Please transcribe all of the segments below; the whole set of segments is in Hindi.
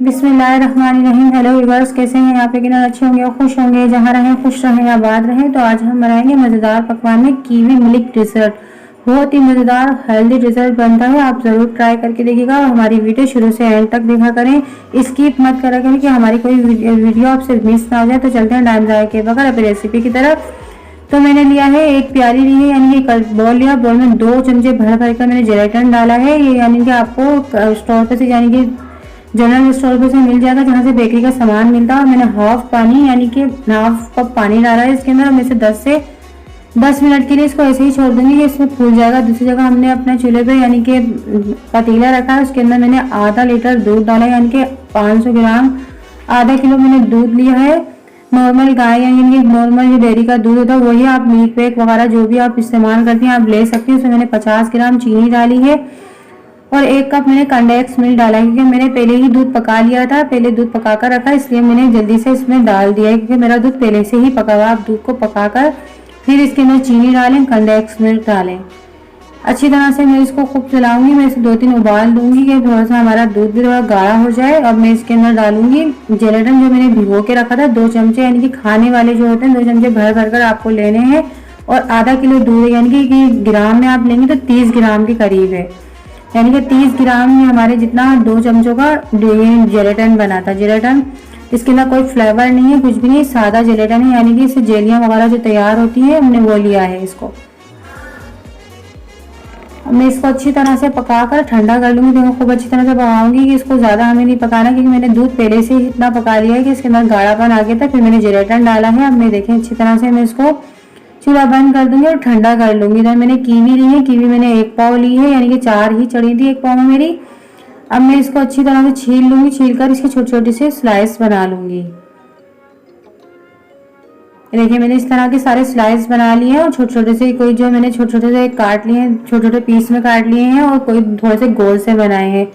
बिस्मिल्लाहिर्रहमानिर्रहीम। हेलो व्यूअर्स, कैसे हैं आप? यकीनन अच्छे होंगे और खुश होंगे। जहाँ रहें खुश रहें, आबाद रहें। तो आज हम बनाएंगे मज़ेदार पकवान में कीवी मिल्क डेजर्ट। बहुत ही मज़ेदार हेल्दी डेजर्ट बनता है। आप ज़रूर ट्राई करके देखिएगा और हमारी वीडियो शुरू से एंड तक देखा करें। स्किप मत करा करें कि हमारी कोई वीडियो आपसे मिस ना हो जाए। तो चलते हैं टाइम ज़ाया के बगैर अपनी रेसिपी की तरफ। तो मैंने लिया है एक प्याली ली है, यानी कि बॉल लिया। बॉल में 2 चमचे भर भर कर मैंने जेलेटिन डाला है। ये यानी कि आपको स्टोर पे से, यानी कि जनरल स्टोर पे से मिल जाएगा, जहाँ से बेकरी का सामान मिलता है। और मैंने हाफ पानी, यानी कि हाफ कप पानी डाला है इसके अंदर। मैं इसे 10 मिनट के लिए इसको ऐसे ही छोड़ दूंगी, इसमें फूल जाएगा। दूसरी जगह हमने अपने चूल्हे पे यानी कि पतीला रखा है, उसके अंदर मैंने आधा लीटर दूध डाला है, यानी कि 500 ग्राम, आधा किलो मैंने दूध लिया है। नॉर्मल गाय यानी कि नॉर्मल जो डेयरी का दूध होता है वही, आप मिल्क पैक वगैरह जो भी आप इस्तेमाल करती हैं आप ले सकती हैं। उसमें मैंने 50 ग्राम चीनी डाली है और 1 कप मैंने कंडेंस मिल्क डाला है, क्योंकि मैंने पहले ही दूध पका लिया था, पहले दूध पका कर रखा, इसलिए मैंने जल्दी से इसमें डाल दिया है, क्योंकि मेरा दूध पहले से ही पका हुआ। आप दूध को पकाकर फिर इसके अंदर चीनी डालें, कंडेंस मिल्क डालें। अच्छी तरह से मैं इसको खूब चलाऊंगी। मैं इसे 2-3 उबाल दूंगी कि थोड़ा सा हमारा दूध भी थोड़ा गाढ़ा हो जाए। और मैं इसके अंदर डालूंगी जेलेटिन जो मैंने भिगो के रखा था, 2 चमचे, यानी कि खाने वाले जो होते हैं 2 चमचे भर भर कर आपको लेने हैं। और आधा किलो दूध, यानी कि ग्राम में आप लेंगे तो 30 ग्राम के करीब है, यानी कि 30 ग्राम में हमारे जितना 2 चमचों का जेलेटिन बना था। जेलेटिन इसके अंदर कोई फ्लेवर नहीं है, कुछ भी नहीं, सादा जेलेटिन है, यानी कि इससे जेलियां वगैरह जो तैयार होती है हमने वो लिया है इसको। मैं इसको अच्छी तरह से पकाकर ठंडा कर लूंगी। देखो खूब अच्छी तरह से पकाऊंगी कि इसको ज़्यादा हमें नहीं पकाना, क्योंकि मैंने दूध पहले से ही इतना पका लिया है कि इसके अंदर गाढ़ापन आ गया था। फिर मैंने जेलेटिन डाला है। अब मैं देखें अच्छी तरह से मैं इसको चूल्हा बंद कर दूंगी और ठंडा कर लूंगी। इधर मैंने कीवी ली है, कीवी मैंने 1 पाव ली है, यानी कि 4 ही चढ़ी थी 1 पाव में मेरी। अब मैं इसको अच्छी तरह से छील लूंगी, छील कर इसकी छोटी छोटी से स्लाइस बना लूंगी। देखिए मैंने इस तरह के सारे स्लाइस बना लिए हैं और छोटे छोटे से, कोई जो मैंने छोटे छोटे से काट लिए हैं, छोटे छोटे पीस में काट लिए हैं, और कोई थोड़े से गोल से बनाए हैं।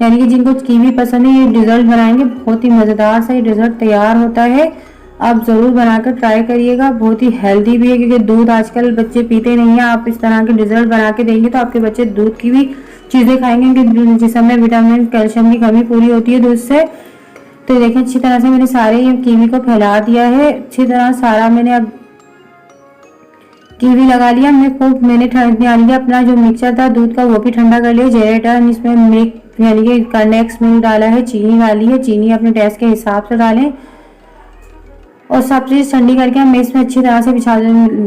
यानी कि जिनको कीवी पसंद है ये डेजर्ट बनाएंगे, बहुत ही मज़ेदार सा ये डेजर्ट तैयार होता है। आप ज़रूर बनाकर ट्राई करिएगा। बहुत ही हेल्दी भी है, क्योंकि दूध आजकल बच्चे पीते नहीं हैं। आप इस तरह के डेजर्ट बना के देंगे तो आपके बच्चे दूध की भी चीज़ें खाएंगे, क्योंकि जिसमें विटामिन कैल्शियम की कमी पूरी होती है दूध से। तो देखिए अच्छी तरह से मैंने सारे कीवी को फैला दिया है। अच्छी तरह सारा मैंने अब कीवी लगा लिया। मैंने ठंडा लिया अपना जो मिक्सचर था दूध का, वो भी ठंडा कर लिया। जेलेटिन इसमें मिल्क यानी कि कंडेंस मिल्क डाला है, चीनी डाली है, चीनी अपने टेस्ट के हिसाब से डालें। और सब चीज़ ठंडी करके मैं इसमें अच्छी तरह से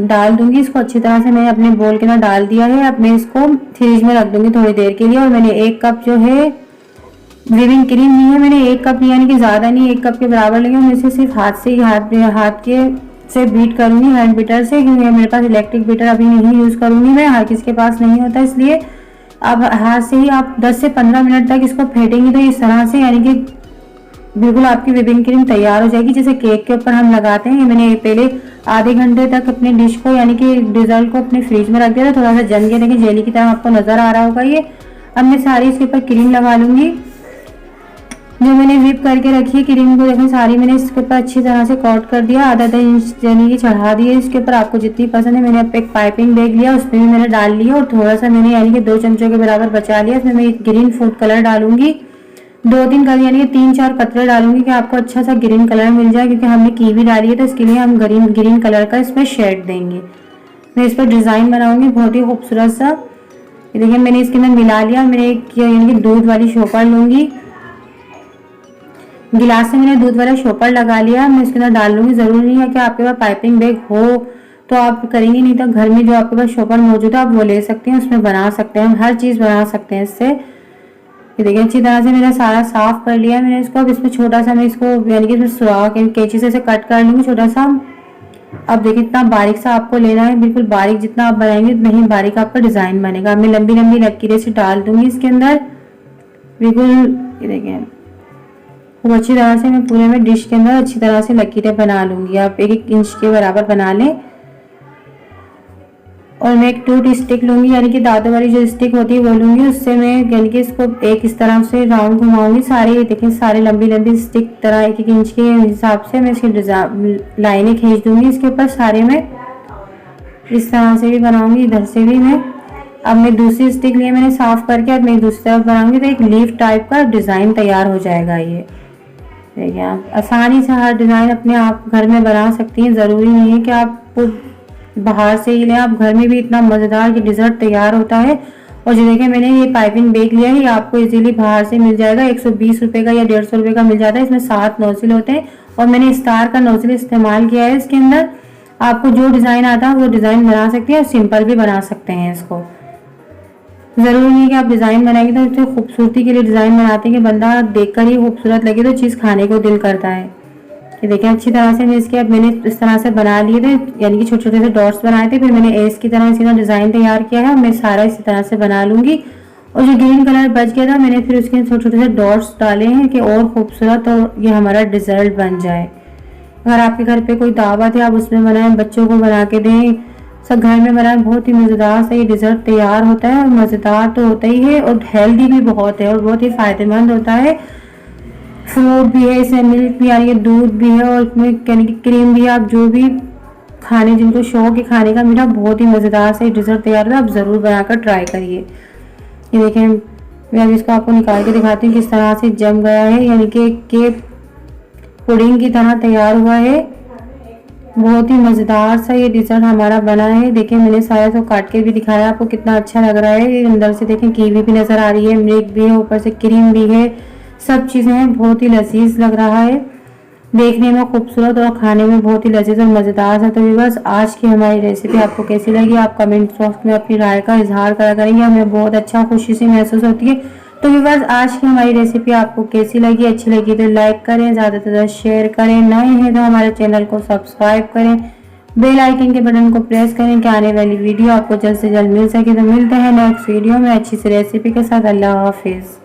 डाल दूंगी। इसको अच्छी तरह से मैंने अपने बोल के अंदर डाल दिया है। अब मैं इसको फ्रिज में रख दूंगी थोड़ी देर के लिए। और मैंने 1 कप जो है व्हिपिंग क्रीम ली है, मैंने 1 कप यानी कि ज़्यादा नहीं, 1 कप के बराबर लेंगे। मैं इसे सिर्फ हाथ के से बीट करूंगी, हैंड बीटर से, क्योंकि मेरे पास इलेक्ट्रिक बीटर अभी नहीं यूज़ करूंगी मैं, हर किसी के पास नहीं होता, इसलिए अब हाथ से ही आप 10 से 15 मिनट तक इसको फेंटेंगी। तो इस तरह से यानी कि बिल्कुल आपकी व्हिपिंग क्रीम तैयार हो जाएगी, जैसे केक के ऊपर हम लगाते हैं। मैंने पहले आधे घंटे तक अपने डिश को यानी कि डेजर्ट को अपने फ्रिज में रख दिया था, थोड़ा सा जम गया, देखिए जेली की तरह आपको नजर आ रहा होगा ये। अब मैं सारी इसके ऊपर क्रीम लगा लूंगी जो मैंने व्हिप करके रखी है। क्रीम को देखो सारी मैंने इसके ऊपर अच्छी तरह से कोट कर दिया, आधा इंच यानी कि चढ़ा दिए इसके ऊपर, आपको जितनी पसंद है। मैंने अब एक पाइपिंग बैग लिया, उसमें भी मैंने डाल लिया, और थोड़ा सा मैंने यानी कि 2 चमचों के बराबर बचा लिया। इसमें मैं ग्रीन फूड कलर डालूंगी, 2-3 कलर यानी कि 3-4 कतरे डालूंगी कि आपको अच्छा सा ग्रीन कलर मिल जाए, क्योंकि हमने कीवी डाली है तो इसके लिए हम ग्रीन कलर का इसमें शेड देंगे। मैं इस पर डिजाइन बनाऊंगी बहुत ही खूबसूरत सा। देखिए मैंने इसके अंदर मिला लिया। मैंने एक यानी कि दूध वाली शोपर लूंगी, गिलास से मैंने दूध वाला शोपर लगा लिया। मैं इसके अंदर डाल लूंगी। जरूरी नहीं है कि आपके पास पाइपिंग बैग हो तो आप करेंगे, नहीं तो घर में जो आपके पास शोपर मौजूद है आप वो ले सकते हैं, उसमें बना सकते हैं, हम हर चीज़ बना सकते हैं इससे। ये देखिए अच्छी तरह से मैंने सारा साफ कर लिया मैंने इसको। अब इसमें छोटा सा मैं इसको यानी कि सुराख कैंची से कट कर लूँगी छोटा सा। अब देखिए इतना बारीक सा आपको लेना है, बिल्कुल बारीक, जितना आप बनाएंगे उतना ही बारीक आपका डिज़ाइन बनेगा। मैं लंबी लंबी लकीरें से डाल दूंगी इसके अंदर बिल्कुल। ये देखिए खूब अच्छी तरह से मैं पूरे में डिश के अंदर अच्छी तरह से लकीरें बना लूंगी। आप 1-1 इंच के बराबर बना लें। और मैं एक टूथ स्टिक लूंगी, यानी कि दांतों वाली जो स्टिक होती है वो लूंगी। उससे मैं यानी कि इसको एक इस तरह से राउंड घुमाऊंगी। सारे देखिए सारे लंबी लंबी स्टिक तरह 1-1 इंच के हिसाब से मैं इसकी लाइनें खींच दूंगी इसके ऊपर सारे में। इस तरह से भी बनाऊंगी, इधर से भी मैं। अब मैं दूसरी स्टिक लिए मैंने साफ करके, अब मैं दूसरी तरफ बनाऊंगी तो एक लीफ टाइप का डिज़ाइन तैयार हो जाएगा। ये देखिए, आप आसानी से हर डिज़ाइन अपने आप घर में बना सकती हैं। ज़रूरी नहीं है कि आप बाहर से ही लें, आप घर में भी इतना मज़ेदार ये डिज़र्ट तैयार होता है। और जो देखिए मैंने ये पाइपिंग बैग लिया है, ये आपको इजीली बाहर से मिल जाएगा, 120 रुपये का या 150 रुपये का मिल जाता है। इसमें 7 नोजल होते हैं और मैंने स्टार का नोजल इस्तेमाल किया है इसके अंदर। आपको जो डिज़ाइन आता है वो डिज़ाइन बना सकते हैं और सिंपल भी बना सकते हैं इसको। ज़रूरी नहीं कि आप डिज़ाइन बनाएंगे तो इससे खूबसूरती के लिए डिज़ाइन बनाते हैं कि बंदा देखकर ही खूबसूरत लगे तो चीज़ खाने को दिल करता है। ये देखिए अच्छी तरह से इसके अब मैंने इस तरह से बना लिए थे, यानी कि छोटे छोटे से डॉट्स बनाए थे। फिर मैंने एस की तरह इसी तरह डिज़ाइन तैयार किया है और मैं सारा इसी तरह से बना लूँगी। और जो ग्रीन कलर बच गया था मैंने फिर उसके छोटे छोटे से डॉट्स डाले हैं कि और खूबसूरत और ये हमारा डिज़र्ट बन जाए। अगर आपके घर पे कोई दावत है आप उसमें बनाएं, बच्चों को बना के दें, सब घर में बनाएं, बहुत ही मज़ेदार सा ये डिज़र्ट तैयार होता है। और मज़ेदार तो होता ही है और हेल्दी भी बहुत है और बहुत ही फ़ायदेमंद होता है। फ्रूट भी है इसमें, मिल्क भी आ रही है, दूध भी है और इसमें यानी कि क्रीम भी है। आप जो भी खाने जिनको शौक है खाने का मीठा, बहुत ही मज़ेदार से डिज़र्ट तैयार होता है। आप ज़रूर बनाकर ट्राई करिए। ये देखें मैं अभी इसको आपको निकाल के दिखाती हूँ किस तरह से जम गया है, यानी कि केक पुडिंग की तरह तैयार हुआ है। बहुत ही मज़ेदार सा ये डिज़र्ट हमारा बना है। देखिए मैंने सारा तो काट के भी दिखाया आपको कितना अच्छा लग रहा है। अंदर से देखें कीवी भी नज़र आ रही है, मिल्क भी है, ऊपर से क्रीम भी है, सब चीज़ें हैं। बहुत ही लजीज लग रहा है, देखने में खूबसूरत और खाने में बहुत ही लजीज और मज़ेदार है। तो व्यूअर्स आज की हमारी रेसिपी आपको कैसी लगी आप कमेंट बॉक्स में अपनी राय का इजहार करा करेंगे, हमें बहुत अच्छा खुशी सी महसूस होती है। तो व्यूअर्स आज की हमारी रेसिपी आपको कैसी लगी, अच्छी लगी तो लाइक करें, ज़्यादा से ज़्यादा शेयर करें, नए हैं तो हमारे चैनल को सब्सक्राइब करें, बेल आइकन के बटन को प्रेस करें कि आने वाली वीडियो आपको जल्द से जल्द मिल सके। तो मिलते हैं नेक्स्ट वीडियो में अच्छी सी रेसिपी के साथ। अल्लाह हाफिज़।